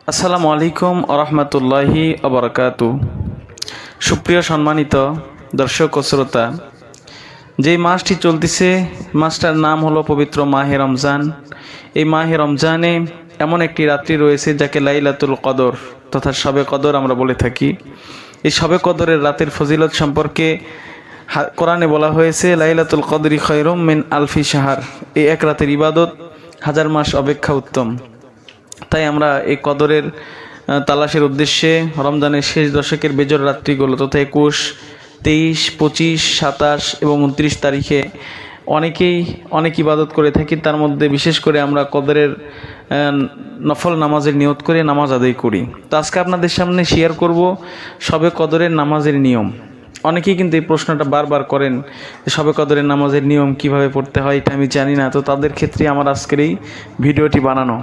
আসসালামু আলাইকুম আরহামতুল্লাহি আবরাকাতু। সুপ্রিয় সম্মানিত দর্শক ও শ্রোতা, যেই মাসটি চলতেছে মাসটার নাম হলো পবিত্র মাহে রমজান। এই মাহে রমজানে এমন একটি রাত্রি রয়েছে যাকে লাইলাতুল কদর তথা শবে কদর আমরা বলে থাকি। এই শবে কদরের রাতের ফজিলত সম্পর্কে কোরআনে বলা হয়েছে, লাইলাতুল কদরি খৈরুম মিন আলফি শাহর। এই এক রাতের ইবাদত হাজার মাস অপেক্ষা উত্তম। তাই আমরা এই কদরের তালাশের উদ্দেশ্যে রমজানের শেষ দশকের বেজর রাত্রিগুলো তথা 21, 23, 25, 27 এবং 29 তারিখে অনেক ইবাদত করে থাকি। তার মধ্যে বিশেষ করে আমরা কদরের নফল নামাজের নিয়ত করে নামাজ আদায় করি। তো আজকে আপনাদের সামনে শেয়ার করব শবে কদরের নামাজের নিয়ম। অনেকেই কিন্তু এই প্রশ্নটা বারবার করেন যে শবে কদরের নামাজের নিয়ম কিভাবে পড়তে হয়, এটা আমি জানি না। তো তাদের ক্ষেত্রে আমার আজকের এই ভিডিওটি বানানো।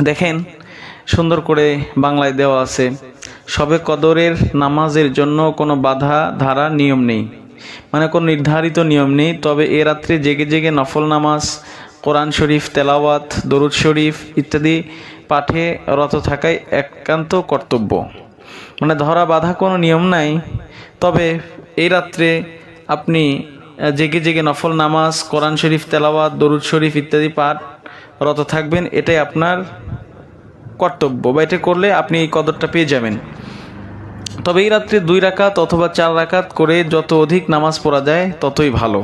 দেখেন, সুন্দর করে বাংলায় দেওয়া আছে, শবে কদরের নামাজের জন্য কোনো বাধা ধারা নিয়ম নেই, মানে কোনো নির্ধারিত নিয়ম নেই। তবে এ রাত্রে জেগে জেগে নফল নামাজ, কোরআন শরীফ তেলাওয়াত, দরুদ শরীফ ইত্যাদি পাঠে রত থাকাই একান্ত কর্তব্য। মানে ধরা বাধা কোনো নিয়ম নাই। তবে এই রাত্রে আপনি জেগে জেগে নফল নামাজ, কোরআন শরীফ তেলাওয়াত, দরুদ শরীফ ইত্যাদি পাঠ রত থাকবেন, এটাই আপনার কর্তব্য, বা এটা করলে আপনি এই কদরটা পেয়ে যাবেন। তবে এই রাত্রে 2 রাকাত অথবা 4 রাকাত করে যত অধিক নামাজ পড়া যায় ততই ভালো,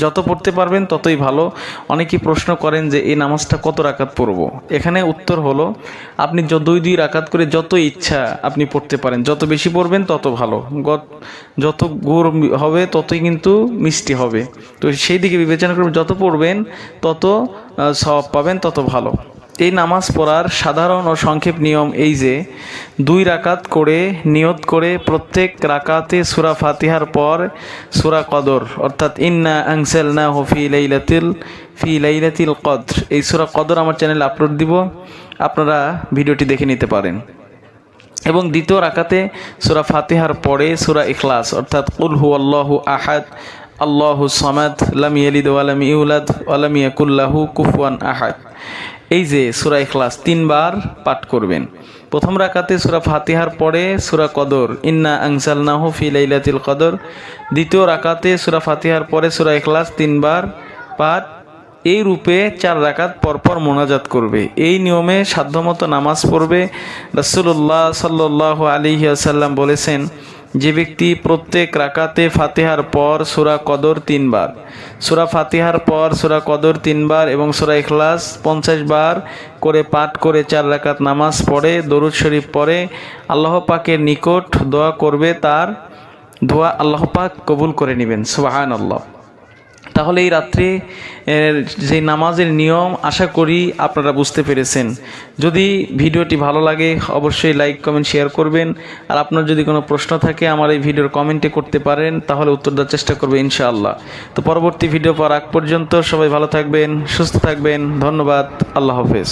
যত পড়তে পারবেন ততই ভালো। অনেকেই প্রশ্ন করেন যে এই নামাজটা কত রাকাত পড়ব। এখানে উত্তর হলো, আপনি 2 রাকাত করে যত ইচ্ছা আপনি পড়তে পারেন, যত বেশি পড়বেন তত ভালো। যত গুড় হবে ততই কিন্তু মিষ্টি হবে। তো সেই দিকে বিবেচনা করবেন, যত পড়বেন তত সওয়াব পাবেন, তত ভালো। এই নামাজ পড়ার সাধারণ ও সংক্ষেপ নিয়ম এই যে 2 রাকাত করে নিয়ত করে প্রত্যেক রাকাতে সূরা ফাতিহার পর সূরা কদর অর্থাৎ ইন্না আনজালনাহু ফি লাইলাতিল কদর, এই সূরা কদর আমার চ্যানেলে আপলোড দিব, আপনারা ভিডিওটি দেখে নিতে পারেন। এবং দ্বিতীয় রাকাতে সূরা ফাতিহার পরে সূরা ইখলাস অর্থাৎ কুল হুয়াল্লাহু আহাদ আল্লাহুস সামাদ লাম ইয়ালিদ ওয়া লাম ইউলাদ ওয়া লাম ইয়াকুল লাহু কুফুয়ান আহাদ, এই যে সূরা ইখলাস 3 বার পাঠ করবেন। প্রথম রাকাতে সূরা ফাতিহার পরে সূরা কদর ইন্না আনজালনাহু ফি লাইলাতিল কদর, দ্বিতীয় রাকাতে সূরা ফাতিহার পরে সূরা ইখলাস 3 বার পাঠ। এই রূপে 4 রাকাত পরপর মোনাজাত করবে। এই নিয়মে সাধ্যমতো নামাজ পড়বে। রাসূলুল্লাহ সাল্লাল্লাহু আলাইহি ওয়াসাল্লাম বলেছেন, যে ব্যক্তি প্রত্যেক রাকাতে ফাতিহার পর সূরা কদর 3 বার, সূরা ফাতিহার পর সূরা কদর 3 বার এবং সূরা ইখলাস 50 বার করে পাঠ করে 4 রাকাত নামাজ পড়ে, দরুদ শরীফ পড়ে, আল্লাহ পাকের নিকট দোয়া করবে, তার দোয়া আল্লাহ পাক কবুল করে নেবেন। সুবহানাল্লাহ। তাহলে এই রাত্রে যে নামাজের নিয়ম আশা করি আপনারা বুঝতে পেরেছেন। যদি ভিডিওটি ভালো লাগে অবশ্যই লাইক, কমেন্ট, শেয়ার করবেন। আর আপনার যদি কোনো প্রশ্ন থাকে আমার এই ভিডিওর কমেন্টে করতে পারেন, তাহলে উত্তর দেওয়ার চেষ্টা করবে ইনশাআল্লাহ। তো পরবর্তী ভিডিও পাওয়ার আগ পর্যন্ত সবাই ভালো থাকবেন, সুস্থ থাকবেন। ধন্যবাদ। আল্লাহ হাফেজ।